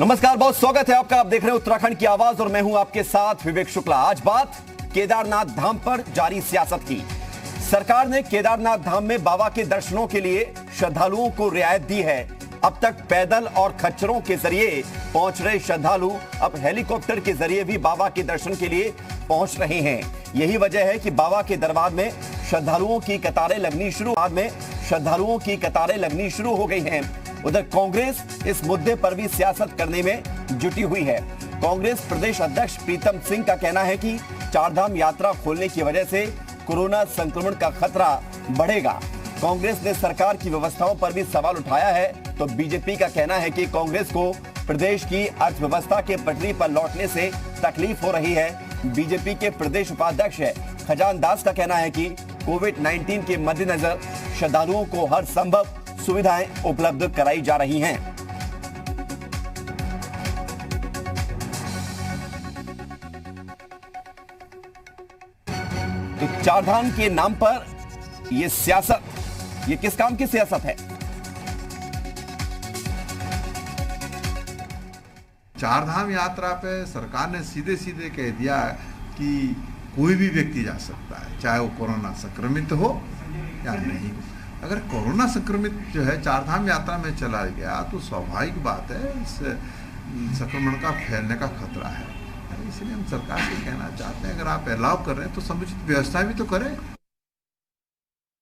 नमस्कार, बहुत स्वागत है आपका। आप देख रहे हैं उत्तराखंड की आवाज और मैं हूं आपके साथ विवेक शुक्ला। आज बात केदारनाथ धाम पर जारी सियासत की। सरकार ने केदारनाथ धाम में बाबा के दर्शनों के लिए श्रद्धालुओं को रियायत दी है। अब तक पैदल और खच्चरों के जरिए पहुंच रहे श्रद्धालु अब हेलीकॉप्टर के जरिए भी बाबा के दर्शन के लिए पहुंच रहे हैं। यही वजह है कि बाबा के दरबार में श्रद्धालुओं की कतारें लगनी शुरू हो गई हैं। उधर कांग्रेस इस मुद्दे पर भी सियासत करने में जुटी हुई है। कांग्रेस प्रदेश अध्यक्ष प्रीतम सिंह का कहना है कि चारधाम यात्रा खोलने की वजह से कोरोना संक्रमण का खतरा बढ़ेगा। कांग्रेस ने सरकार की व्यवस्थाओं पर भी सवाल उठाया है, तो बीजेपी का कहना है कि कांग्रेस को प्रदेश की अर्थव्यवस्था के पटरी पर लौटने से तकलीफ हो रही है। बीजेपी के प्रदेश उपाध्यक्ष खजान दास का कहना है कि कोविड-19 के मद्देनजर श्रद्धालुओं को हर संभव सुविधाएं उपलब्ध कराई जा रही हैं। तो चारधाम के नाम पर यह सियासत, ये किस काम की सियासत है? चारधाम यात्रा पे सरकार ने सीधे सीधे कह दिया कि कोई भी व्यक्ति जा सकता है, चाहे वो कोरोना संक्रमित हो या नहीं हो। अगर कोरोना संक्रमित जो है चारधाम यात्रा में चला गया तो स्वाभाविक बात है इस संक्रमण का फैलने का खतरा है। इसलिए हम सरकार से कहना चाहते हैं, अगर आप अलाउ कर रहे हैं तो समुचित व्यवस्था भी तो करें।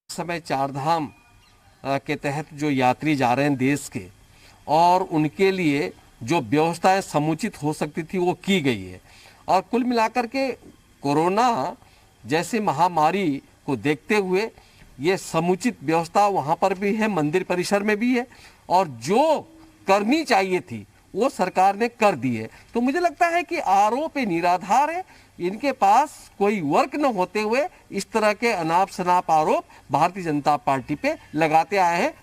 समय चारधाम के तहत जो यात्री जा रहे हैं देश के, और उनके लिए जो व्यवस्थाएं समुचित हो सकती थी वो की गई है। और कुल मिलाकर के कोरोना जैसे महामारी को देखते हुए ये समुचित व्यवस्था वहाँ पर भी है, मंदिर परिसर में भी है, और जो करनी चाहिए थी वो सरकार ने कर दी है। तो मुझे लगता है कि आरोप निराधार है। इनके पास कोई वर्क न होते हुए इस तरह के अनाप शनाप आरोप भारतीय जनता पार्टी पे लगाते आए हैं।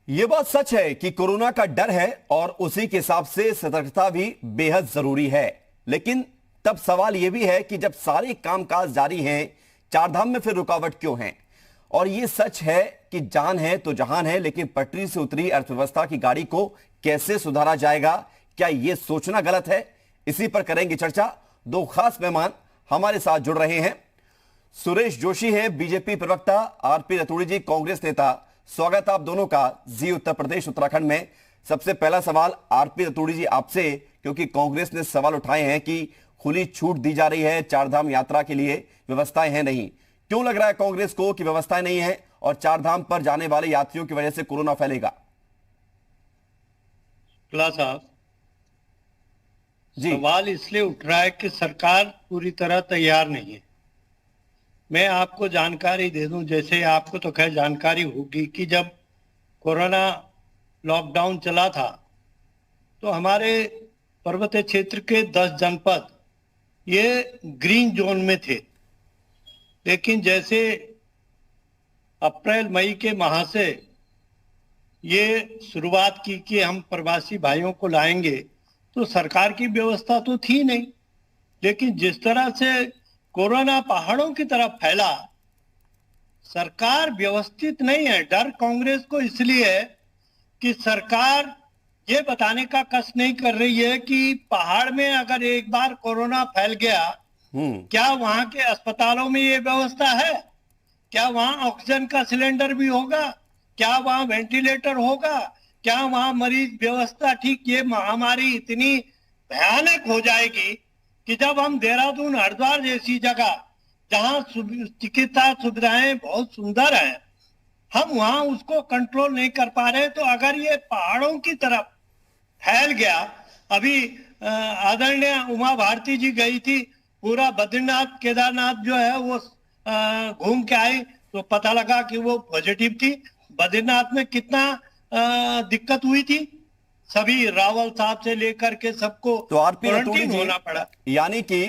यह बात सच है कि कोरोना का डर है और उसी के हिसाब से सतर्कता भी बेहद जरूरी है। लेकिन तब सवाल यह भी है कि जब सारे कामकाज जारी हैं, चारधाम में फिर रुकावट क्यों है? और यह सच है कि जान है तो जहान है, लेकिन पटरी से उतरी अर्थव्यवस्था की गाड़ी को कैसे सुधारा जाएगा, क्या यह सोचना गलत है? इसी पर करेंगे चर्चा। दो खास मेहमान हमारे साथ जुड़ रहे हैं। सुरेश जोशी है बीजेपी प्रवक्ता, आरपी रतूड़ी जी कांग्रेस नेता। स्वागत आप दोनों का जी उत्तर प्रदेश उत्तराखंड में। सबसे पहला सवाल आरपी रतूड़ी जी आपसे, क्योंकि कांग्रेस ने सवाल उठाए हैं कि खुली छूट दी जा रही है, चारधाम यात्रा के लिए व्यवस्थाएं हैं नहीं। क्यों लग रहा है कांग्रेस को कि व्यवस्थाएं नहीं है और चारधाम पर जाने वाले यात्रियों की वजह से कोरोना फैलेगा? शुक्ला साहब, सवाल इसलिए उठ रहा है कि सरकार पूरी तरह तैयार नहीं है। मैं आपको जानकारी दे दूं, जैसे आपको तो खैर जानकारी होगी कि जब कोरोना लॉकडाउन चला था तो हमारे पर्वतीय क्षेत्र के 10 जनपद ये ग्रीन जोन में थे। लेकिन जैसे अप्रैल मई के माह से ये शुरुआत की कि हम प्रवासी भाइयों को लाएंगे, तो सरकार की व्यवस्था तो थी नहीं। लेकिन जिस तरह से कोरोना पहाड़ों की तरफ फैला, सरकार व्यवस्थित नहीं है। डर कांग्रेस को इसलिए है कि सरकार ये बताने का कष्ट नहीं कर रही है कि पहाड़ में अगर एक बार कोरोना फैल गया, क्या वहां के अस्पतालों में ये व्यवस्था है? क्या वहां ऑक्सीजन का सिलेंडर भी होगा? क्या वहां वेंटिलेटर होगा? क्या वहां मरीज व्यवस्था ठीक? ये महामारी इतनी भयानक हो जाएगी कि जब हम देहरादून, हरिद्वार जैसी जगह जहां चिकित्सा सुविधाएं बहुत सुंदर है, हम वहां उसको कंट्रोल नहीं कर पा रहे, तो अगर ये पहाड़ों की तरफ फैल गया। अभी आदरणीय उमा भारती जी गई थी, पूरा बद्रीनाथ केदारनाथ जो है वो घूम के आई, तो पता लगा कि वो पॉजिटिव थी। बद्रीनाथ में कितना दिक्कत हुई थी, सभी रावल साहब से लेकर के सबको तो आरपी रतूड़ी जी होना पड़ा। यानी कि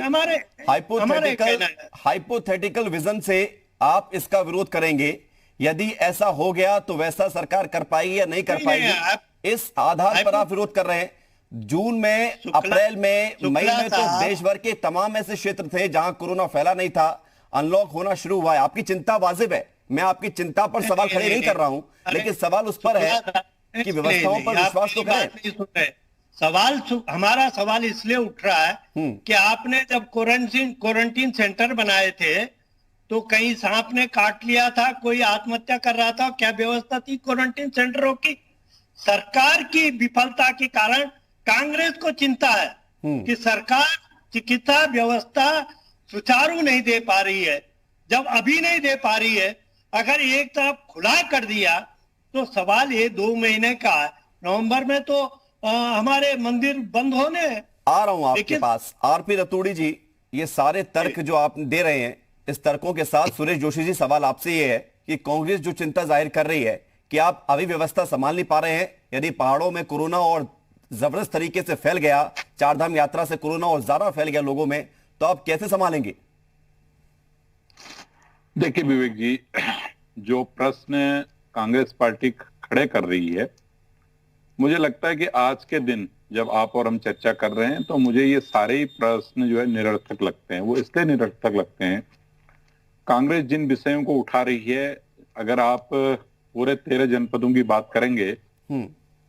हाइपोथेटिकल विजन से आप इसका विरोध करेंगे। यदि ऐसा हो गया तो वैसा सरकार कर पाएगी या नहीं कर पाएगी, इस आधार पर आप विरोध कर रहे हैं। जून में, अप्रैल में, मई में तो देश भर के तमाम ऐसे क्षेत्र थे जहां कोरोना फैला नहीं था, अनलॉक होना शुरू हुआ है। आपकी चिंता वाजिब है, मैं आपकी चिंता पर सवाल खड़े नहीं कर रहा हूं, लेकिन सवाल उस पर है की व्यवस्थाओं नहीं, पर आप विश्वास तो मेरी करें। बात नहीं सुन रहे। हमारा सवाल इसलिए उठ रहा है कि आपने जब क्वारंटीन सेंटर बनाए थे तो कहीं सांप ने काट लिया था, कोई आत्महत्या कर रहा था, क्या व्यवस्था थी क्वारंटीन सेंटरों की? सरकार की विफलता के कारण कांग्रेस को चिंता है कि सरकार चिकित्सा व्यवस्था सुचारू नहीं दे पा रही है। जब अभी नहीं दे पा रही है, अगर एक तरफ खुला कर दिया तो सवाल ये 2 महीने का है। नवंबर में तो हमारे मंदिर बंद होने हैं। आ रहा हूं आपके लेकिन पास। आरपी रतूड़ी जी, ये सारे तर्क जो आप दे रहे हैं, इस तर्कों के साथ सुरेश जोशी जी, सवाल आपसे ये है कि कांग्रेस जो चिंता जाहिर कर रही है कि आप अभी व्यवस्था संभाल नहीं पा रहे हैं, यदि पहाड़ों में कोरोना और जबरदस्त तरीके से फैल गया, चारधाम यात्रा से कोरोना और ज्यादा फैल गया लोगों में, तो आप कैसे संभालेंगे? देखिए विवेक जी, जो प्रश्न कांग्रेस पार्टी खड़े कर रही है, मुझे लगता है कि आज के दिन जब आप और हम चर्चा कर रहे हैं तो मुझे ये सारे ही प्रश्न जो है निरर्थक लगते हैं। वो इसलिए निरर्थक लगते हैं, कांग्रेस जिन विषयों को उठा रही है, अगर आप पूरे 13 जनपदों की बात करेंगे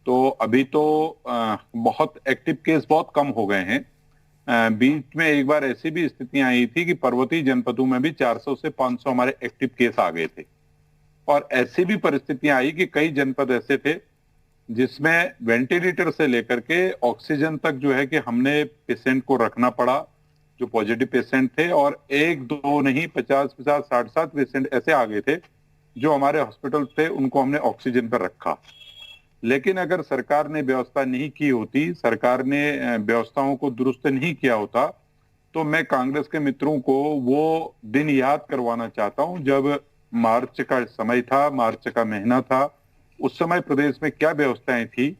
तो अभी तो बहुत एक्टिव केस बहुत कम हो गए हैं। बीच में एक बार ऐसी भी स्थितियां आई थी कि पर्वतीय जनपदों में भी 400 से 500 हमारे एक्टिव केस आ गए थे, और ऐसी भी परिस्थितियां आई कि कई जनपद ऐसे थे जिसमें वेंटिलेटर से लेकर के ऑक्सीजन तक जो है कि हमने पेशेंट को रखना पड़ा, जो पॉजिटिव पेशेंट थे, और 1-2 नहीं 50-50 60-60 पेशेंट ऐसे आ गए थे जो हमारे हॉस्पिटल थे, उनको हमने ऑक्सीजन पर रखा। लेकिन अगर सरकार ने व्यवस्था नहीं की होती, सरकार ने व्यवस्थाओं को दुरुस्त नहीं किया होता, तो मैं कांग्रेस के मित्रों को वो दिन याद करवाना चाहता हूं जब मार्च का समय था, मार्च का महीना था, उस समय प्रदेश में क्या व्यवस्थाएं थी,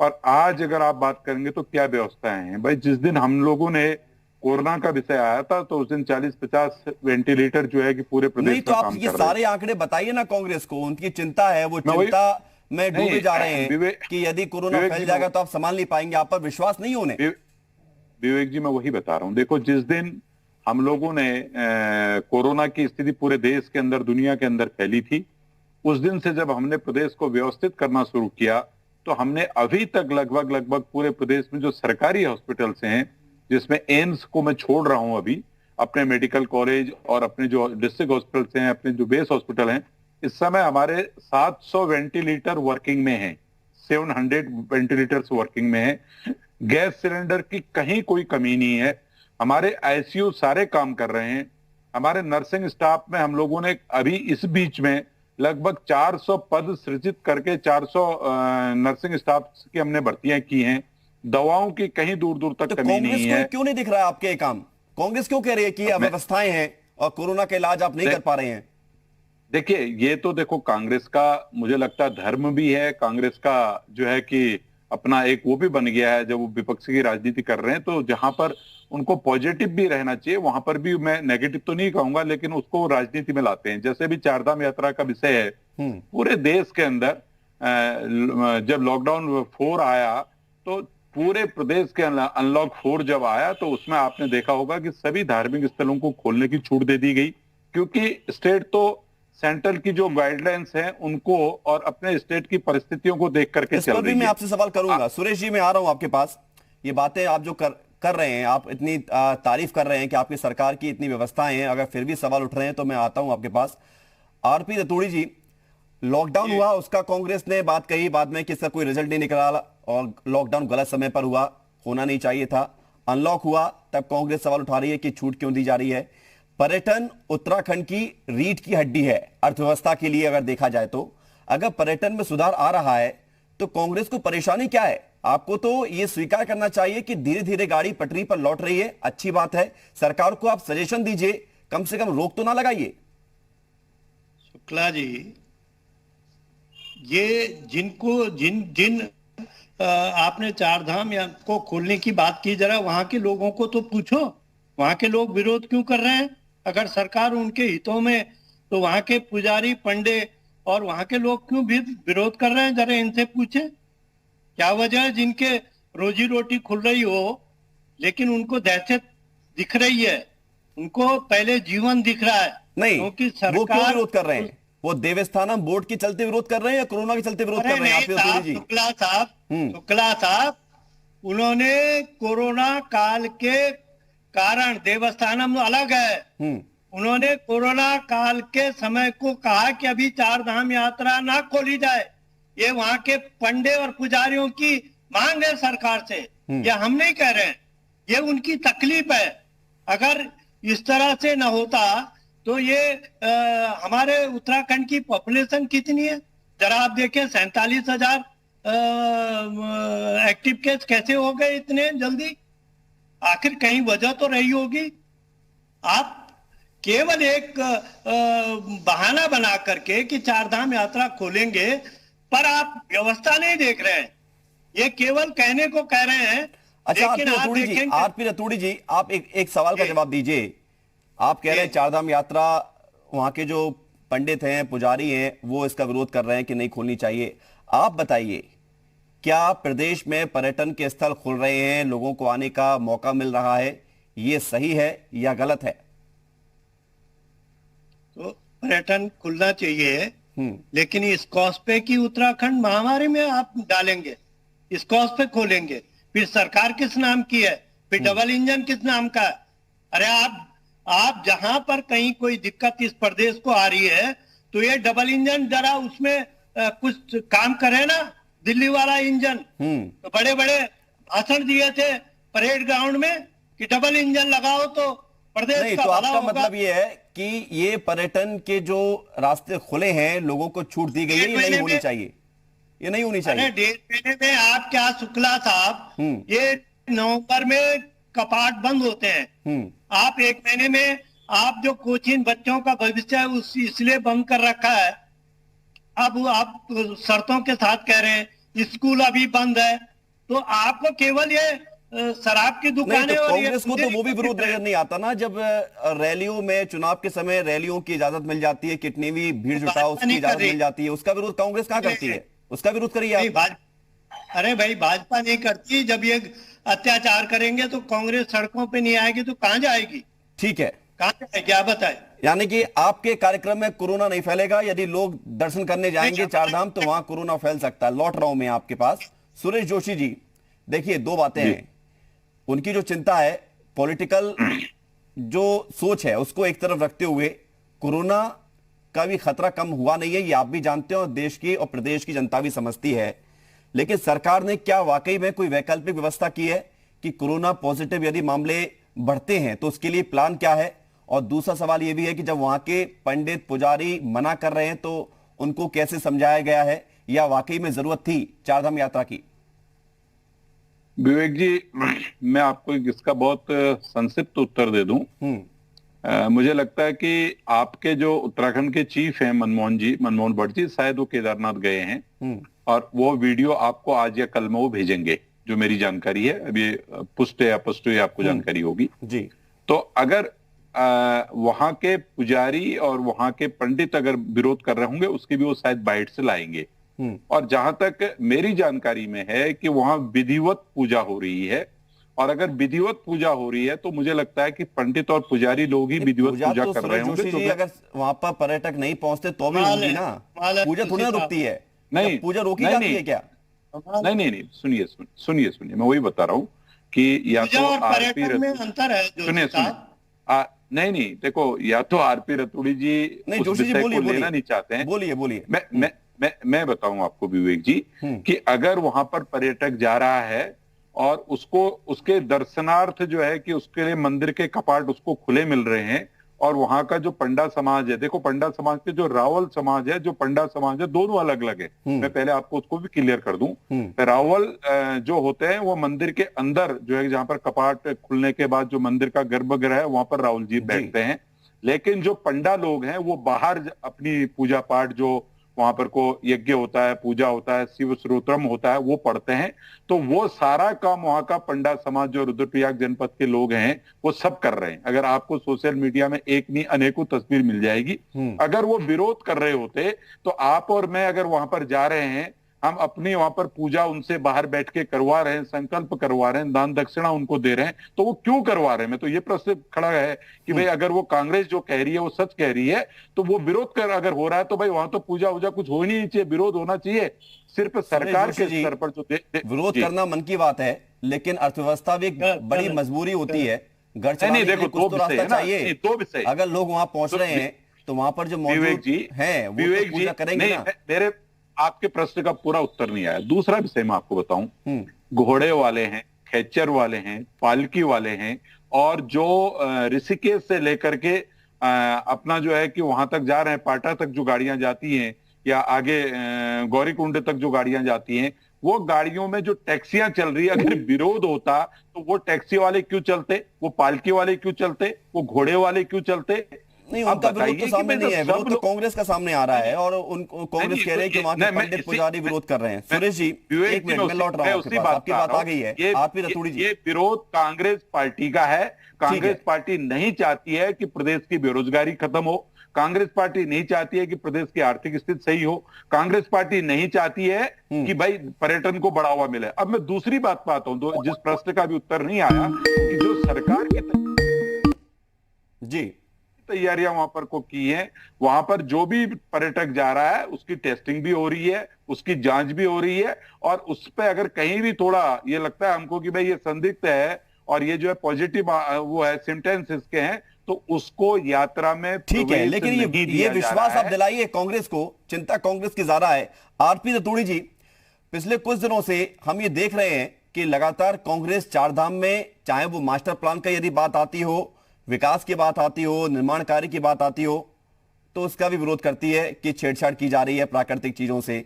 और आज अगर आप बात करेंगे तो क्या व्यवस्थाएं हैं। भाई, जिस दिन हम लोगों ने कोरोना का विषय आया था तो उस दिन 40-50 वेंटिलेटर जो है कि पूरे प्रदेश नहीं, में तो आप काम ये कर रहे सारे आंकड़े बताइए ना कांग्रेस को। उनकी चिंता है, वो चिंता में डूबे जा रहे हैं कि यदि कोरोना फैल जाएगा तो आप संभाल नहीं पाएंगे। आप पर विश्वास नहीं होने। विवेक जी, मैं वही बता रहा हूं। देखो, जिस दिन हम लोगों ने कोरोना की स्थिति पूरे देश के अंदर, दुनिया के अंदर फैली थी, उस दिन से जब हमने प्रदेश को व्यवस्थित करना शुरू किया तो हमने अभी तक लगभग पूरे प्रदेश में जो सरकारी हॉस्पिटल्स हैं, जिसमें एम्स को मैं छोड़ रहा हूं अभी, अपने मेडिकल कॉलेज और अपने जो डिस्ट्रिक्ट हॉस्पिटल्स हैं, अपने जो बेस हॉस्पिटल हैं, इस समय हमारे 700 वेंटिलेटर वर्किंग में हैं, 700 वेंटिलेटर्स वर्किंग में हैं। गैस सिलेंडर की कहीं कोई कमी नहीं है। हमारे आईसीयू सारे काम कर रहे हैं। हमारे नर्सिंग स्टाफ में हम लोगों ने अभी इस बीच में लगभग 400 पद सृजित करके 400 नर्सिंग स्टाफ की हमने भर्तियां की हैं। दवाओं की कहीं दूर दूर तक तो कमी नहीं है। क्यों नहीं दिख रहा है आपके ये काम? कांग्रेस क्यों कह रही है कि अव्यवस्थाएं हैं और कोरोना का इलाज आप नहीं कर पा रहे हैं? देखिए, ये तो देखो, कांग्रेस का मुझे लगता है धर्म भी है, कांग्रेस का जो है कि अपना एक वो भी बन गया है। जब वो विपक्ष की राजनीति कर रहे हैं तो जहां पर उनको पॉजिटिव भी रहना चाहिए, वहां पर भी मैं नेगेटिव तो नहीं कहूंगा, लेकिन उसको राजनीति में लाते हैं। जैसे भी चारधाम यात्रा का विषय है, पूरे देश के अंदर जब लॉकडाउन 4 आया तो पूरे प्रदेश के अनलॉक 4 जब आया तो उसमें आपने देखा होगा कि सभी धार्मिक स्थलों को खोलने की छूट दे दी गई, क्योंकि स्टेट तो सेंट्रल की जो गाइडलाइंस हैं उनको और अपने स्टेट की परिस्थितियों को देख करके चल रही है। इस पर भी मैं आपसे सवाल करूंगा। सुरेश जी, मैं आ रहा हूं आपके पास। ये बातें आप जो कर रहे हैं, आप इतनी तारीफ कर रहे हैं कि आपकी सरकार की इतनी व्यवस्थाएं हैं, अगर फिर भी सवाल उठ रहे हैं तो मैं आता हूं आपके पास। आरपी रतूड़ी जी, लॉकडाउन हुआ, उसका कांग्रेस ने बात कही बाद में कि इसका कोई रिजल्ट नहीं निकला और लॉकडाउन गलत समय पर हुआ, होना नहीं चाहिए था। अनलॉक हुआ, तब कांग्रेस सवाल उठा रही है कि छूट क्यों दी जा रही है। पर्यटन उत्तराखंड की रीढ़ की हड्डी है अर्थव्यवस्था के लिए। अगर देखा जाए तो अगर पर्यटन में सुधार आ रहा है तो कांग्रेस को परेशानी क्या है? आपको तो यह स्वीकार करना चाहिए कि धीरे धीरे गाड़ी पटरी पर लौट रही है, अच्छी बात है। सरकार को आप सजेशन दीजिए, कम से कम रोक तो ना लगाइए। शुक्ला जी, ये जिन आपने चारधाम को खोलने की बात की, जरा वहां के लोगों को तो पूछो, वहां के लोग विरोध क्यों कर रहे हैं? अगर सरकार उनके हितों में, तो वहां के पुजारी, पंडे और वहां के लोग क्यों भी विरोध कर रहे हैं? जरा इनसे पूछे, क्या वजह है जिनके रोजी रोटी खुल रही हो लेकिन उनको दहशत दिख रही है, उनको पहले जीवन दिख रहा है? नहीं, क्योंकि वो क्यों विरोध कर रहे हैं? वो देवस्थानम बोर्ड के चलते विरोध कर रहे हैं या कोरोना के चलते विरोध कर रहे हैं? नहीं आप साहब, जी शुक्ला साहब, उन्होंने कोरोना काल के कारण, देवस्थानम अलग है, उन्होंने कोरोना काल के समय को कहा कि अभी चार धाम यात्रा ना खोली जाए। ये वहां के पंडे और पुजारियों की मांग है सरकार से, ये हम नहीं कह रहे हैं, ये उनकी तकलीफ है। अगर इस तरह से न होता तो ये हमारे उत्तराखंड की पॉपुलेशन कितनी है जरा आप देखें, 47,000 एक्टिव केस कैसे हो गए इतने जल्दी? आखिर कहीं वजह तो रही होगी। आप केवल एक बहाना बना करके कि चार धाम यात्रा खोलेंगे, पर आप व्यवस्था नहीं देख रहे हैं, ये केवल कहने को कह रहे हैं। अच्छा, लेकिन आप देखेंगे, आरपी रतूड़ी जी, आप एक सवाल का जवाब दीजिए। आप कह रहे हैं चार धाम यात्रा, वहां के जो पंडित हैं, पुजारी हैं, वो इसका विरोध कर रहे हैं कि नहीं खोलनी चाहिए। आप बताइए, क्या प्रदेश में पर्यटन के स्थल खुल रहे हैं, लोगों को आने का मौका मिल रहा है, ये सही है या गलत है? तो पर्यटन खुलना चाहिए, लेकिन इस कॉज पे की उत्तराखंड महामारी में आप डालेंगे, इस कॉज पे खोलेंगे, फिर सरकार किस नाम की है, फिर डबल इंजन किस नाम का है? अरे आप जहां पर कहीं कोई दिक्कत इस प्रदेश को आ रही है तो ये डबल इंजन जरा उसमें कुछ काम करे ना, दिल्ली वाला इंजन। तो बड़े बड़े भाषण दिए थे परेड ग्राउंड में कि डबल इंजन लगाओ तो प्रदेश नहीं, का तो भला आपका होगा। मतलब ये है कि ये पर्यटन के जो रास्ते खुले हैं, लोगों को छूट दी गई है, ये नहीं होनी चाहिए, ये नहीं होनी चाहिए। अरे 1.5 महीने में आप क्या शुक्ला साहब, ये नवंबर में कपाट बंद होते हैं, आप 1 महीने में आप जो कोचिंग बच्चों का भविष्य है उस इसलिए बंद कर रखा है। अब आप शर्तों के साथ कह रहे हैं स्कूल अभी बंद है, तो आपको केवल ये शराब की नहीं, दुकानें तो और कांग्रेस को तो वो भी विरोध नजर नहीं आता ना, जब रैलियों में, चुनाव के समय रैलियों की इजाजत मिल जाती है, कितनी भी भीड़ जुटाओ उसकी इजाजत मिल जाती है, उसका विरोध कांग्रेस कहां करती है? उसका विरोध करिए आप। अरे भाई, भाजपा नहीं करती। जब ये अत्याचार करेंगे तो कांग्रेस सड़कों पे नहीं आएगी तो कहां जाएगी? ठीक है, कहां जाएगी आप बताए? यानी कि आपके कार्यक्रम में कोरोना नहीं फैलेगा, यदि लोग दर्शन करने जाएंगे चार धाम तो वहां कोरोना फैल सकता है। लौट रहा हूं मैं आपके पास। सुरेश जोशी जी, देखिए, दो बातें हैं। उनकी जो चिंता है, पॉलिटिकल जो सोच है, उसको एक तरफ रखते हुए कोरोना का भी खतरा कम हुआ नहीं है, ये आप भी जानते हो और देश की और प्रदेश की जनता भी समझती है। लेकिन सरकार ने क्या वाकई में कोई वैकल्पिक व्यवस्था की है कि कोरोना पॉजिटिव यदि मामले बढ़ते हैं तो उसके लिए प्लान क्या है? और दूसरा सवाल यह भी है कि जब वहां के पंडित पुजारी मना कर रहे हैं तो उनको कैसे समझाया गया है, या वाकई में जरूरत थी चारधाम यात्रा की? विवेक जी, मैं आपको इसका बहुत संक्षिप्त उत्तर दे दूं। मुझे लगता है कि आपके जो उत्तराखंड के चीफ हैं मनमोहन भट्ट जी, शायद वो केदारनाथ गए हैं और वो वीडियो आपको आज या कल में वो भेजेंगे, जो मेरी जानकारी है। अभी पुष्ट या अपुष्ट आपको जानकारी होगी जी। तो अगर वहां के पुजारी और वहां के पंडित अगर विरोध कर रहे होंगे, उसकी भी वो शायद बाइट से लाएंगे। और जहां तक मेरी जानकारी में है कि वहां विधिवत पूजा हो रही है, और अगर विधिवत पूजा हो रही है तो मुझे लगता है कि पंडित और पुजारी लोग ही विधिवत पूजा कर रहे होंगे। तो अगर वहां पर पर्यटक नहीं पहुंचते तो भी होगी ना, पूजा थोड़ी ना रुकती है। नहीं, पूजा रोकी जाती है क्या? नहीं, सुनिए, मैं वही बता रहा हूँ कि या तो पर्यटन में अंतर है। सुनिए, नहीं, देखो, या तो आरपी रतूड़ी जी उस विषय को लेना नहीं चाहते हैं। बोलिए। मैं बताऊं आपको विवेक जी कि अगर वहां पर पर्यटक जा रहा है और उसको उसके दर्शनार्थ जो है कि उसके लिए मंदिर के कपाट उसको खुले मिल रहे हैं, और वहां का जो पंडा समाज है, देखो पंडा समाज के जो रावल समाज है, जो पंडा समाज है, दोनों अलग अलग है। मैं पहले आपको उसको भी क्लियर कर दूं। रावल जो होते हैं वो मंदिर के अंदर जो है, जहां पर कपाट खुलने के बाद जो मंदिर का गर्भगृह है वहां पर रावल जी बैठते हैं। लेकिन जो पंडा लोग हैं वो बाहर अपनी पूजा पाठ, जो वहां पर को यज्ञ होता है, पूजा होता है, शिव स्तोत्रम होता है, वो पढ़ते हैं। तो वो सारा काम वहां का पंडा समाज जो रुद्रप्रयाग जनपद के लोग हैं वो सब कर रहे हैं। अगर आपको सोशल मीडिया में एक नहीं अनेकों तस्वीर मिल जाएगी। अगर वो विरोध कर रहे होते तो आप और मैं अगर वहां पर जा रहे हैं, हम अपनी वहां पर पूजा उनसे बाहर बैठ के करवा रहे हैं, संकल्प करवा रहे हैं, दान दक्षिणा उनको दे रहे हैं, तो वो क्यों करवा रहे हैं? मैं तो ये प्रश्न खड़ा है कि भाई अगर वो कांग्रेस जो कह रही है वो सच कह रही है, तो वो विरोध कर अगर हो रहा है तो भाई वहां तो पूजा वूजा कुछ हो ही नहीं चाहिए, विरोध होना चाहिए सिर्फ सरकार के स्तर पर। जो विरोध करना मन की बात है, लेकिन अर्थव्यवस्था भी एक बड़ी मजबूरी होती है। घर चलाने के लिए देखो, कुछ तो रास्ता चाहिए। दो विषय, अगर लोग वहां पहुंच रहे हैं तो वहां पर जो मौजूद हैं वो तो पूजा करेंगे ना। मेरे आपके प्रश्न का पूरा उत्तर नहीं आया। दूसरा विषय मैं आपको बताऊं, घोड़े वाले हैं, खेचर वाले हैं, पालकी वाले हैं, और जो ऋषिकेश से लेकर के अपना जो है कि वहां तक जा रहे हैं, पाटा तक जो गाड़ियां जाती हैं या आगे गौरीकुंड तक जो गाड़ियां जाती हैं, वो गाड़ियों में जो टैक्सियां चल रही है, अगर विरोध होता तो वो टैक्सी वाले क्यों चलते, वो पालकी वाले क्यों चलते, वो घोड़े वाले क्यों चलते? नहीं, उनका विरोध तो सामने नहीं है, विरोध तो कांग्रेस का सामने आ रहा है, और उनको कांग्रेस कह रहे हैं कि वहां के पंडित पुजारी विरोध कर रहे हैं। सुरेश जी, एक मिनट में लौट रहा हूं आपके पास, आपकी बात आ गई है। आरपी रतूड़ी जी, ये विरोध कांग्रेस पार्टी का है। कांग्रेस पार्टी नहीं चाहती है कि प्रदेश की बेरोजगारी खत्म हो, कांग्रेस पार्टी नहीं चाहती है कि प्रदेश की आर्थिक स्थिति सही हो, कांग्रेस पार्टी नहीं चाहती है कि भाई पर्यटन को बढ़ावा मिले। अब मैं दूसरी बात पाता हूं, जिस प्रश्न का भी उत्तर नहीं आया, कि जो सरकार की जी तैयारियां वहां पर को की है, वहां पर जो भी पर्यटक जा रहा है उसकी टेस्टिंग भी हो रही है, उसकी जांच भी हो रही है, और उस पर अगर कहीं भी थोड़ा ये लगता है हमको कि भाई ये संदिग्ध है और ये जो है पॉजिटिव वो है, सिम्टम्स इसके हैं, तो उसको यात्रा में ठीक है। लेकिन ये विश्वास आप दिलाइए कांग्रेस को, चिंता कांग्रेस की ज्यादा है। आरपी रतूड़ी जी, पिछले कुछ दिनों से हम ये देख रहे हैं कि लगातार कांग्रेस चारधाम में, चाहे वो मास्टर प्लान का यदि बात आती हो, विकास की बात आती हो, निर्माण कार्य की बात आती हो, तो उसका भी विरोध करती है कि छेड़छाड़ की जा रही है प्राकृतिक चीजों से।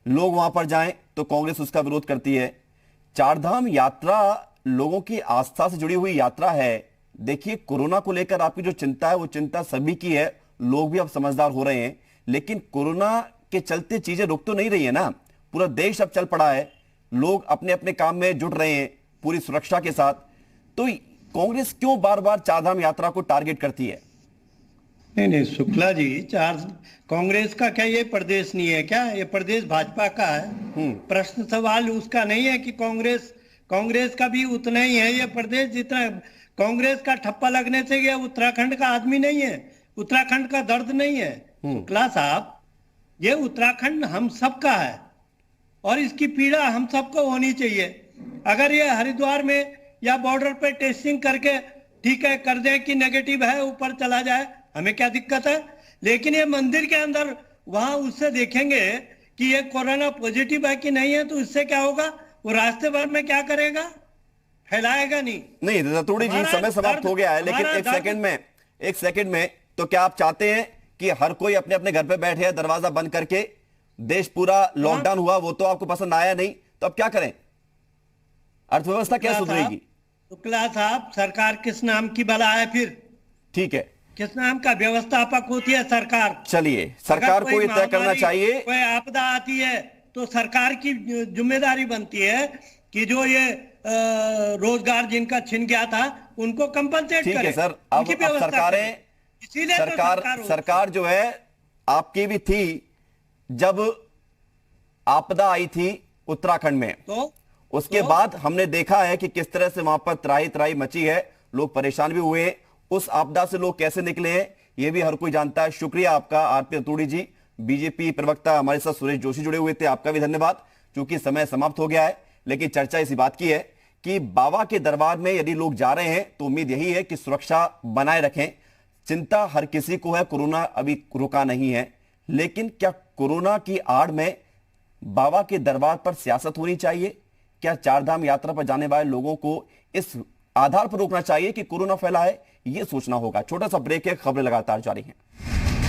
लोग वहां पर जाएं तो कांग्रेस उसका विरोध करती है। चारधाम यात्रा लोगों की आस्था से जुड़ी हुई यात्रा है। देखिए, कोरोना को लेकर आपकी जो चिंता है वो चिंता सभी की है, लोग भी अब समझदार हो रहे हैं, लेकिन कोरोना के चलते चीजें रुक तो नहीं रही है ना। पूरा देश अब चल पड़ा है, लोग अपने अपने काम में जुट रहे हैं पूरी सुरक्षा के साथ। तो कांग्रेस क्यों बार बार चारधाम यात्रा को टारगेट करती है? नहीं शुक्ला जी, कांग्रेस का क्या ये प्रदेश नहीं है क्या? ये प्रदेश भाजपा का है। प्रश्न सवाल उसका नहीं है कि कांग्रेस का भी उतना ही है ये प्रदेश जितना। कांग्रेस का ठप्पा लगने से ये उत्तराखंड का आदमी नहीं है, उत्तराखंड का दर्द नहीं है। शुक्ला साहब, ये उत्तराखंड हम सबका है और इसकी पीड़ा हम सबको होनी चाहिए। अगर ये हरिद्वार में या बॉर्डर पे टेस्टिंग करके ठीक है कर दें कि नेगेटिव है, ऊपर चला जाए, हमें क्या दिक्कत है? लेकिन ये मंदिर के अंदर वहां उससे देखेंगे कि ये कोरोना पॉजिटिव है कि नहीं है, तो इससे क्या होगा? वो रास्ते भर में क्या करेगा? फैलाएगा नहीं। रतूड़ी जी, समय समाप्त हो गया है, लेकिन एक सेकंड में तो क्या आप चाहते हैं कि हर कोई अपने अपने घर पे बैठे, दरवाजा बंद करके, देश पूरा लॉकडाउन हुआ, वो तो आपको पसंद आया नहीं, तो अब क्या करें? अर्थव्यवस्था क्या सुधरेगी? शुक्ला साहब, सरकार किस नाम की भला है फिर? ठीक है, किस नाम का व्यवस्थापक होती है सरकार? चलिए, सरकार को ये तय करना चाहिए। कोई आपदा आती है तो सरकार की जिम्मेदारी बनती है कि जो ये रोजगार जिनका छिन गया था उनको कंपनसेट करे। ठीक है सर, अब सरकारें, इसीलिए सरकार जो है आपकी भी थी जब आपदा आई थी उत्तराखंड में, तो उसके बाद हमने देखा है कि किस तरह से वहां पर त्राही त्राही मची है, लोग परेशान भी हुए। उस आपदा से लोग कैसे निकले हैं ये भी हर कोई जानता है। शुक्रिया आपका आरपी रतूड़ी जी। बीजेपी प्रवक्ता हमारे साथ सुरेश जोशी जुड़े हुए थे, आपका भी धन्यवाद। क्योंकि समय समाप्त हो गया है, लेकिन चर्चा इसी बात की है कि बाबा के दरबार में यदि लोग जा रहे हैं तो उम्मीद यही है कि सुरक्षा बनाए रखें। चिंता हर किसी को है, कोरोना अभी रुका नहीं है, लेकिन क्या कोरोना की आड़ में बाबा के दरबार पर सियासत होनी चाहिए? क्या चारधाम यात्रा पर जाने वाले लोगों को इस आधार पर रोकना चाहिए कि कोरोना फैला है? यह सोचना होगा। छोटा सा ब्रेक है, खबरें लगातार जारी हैं।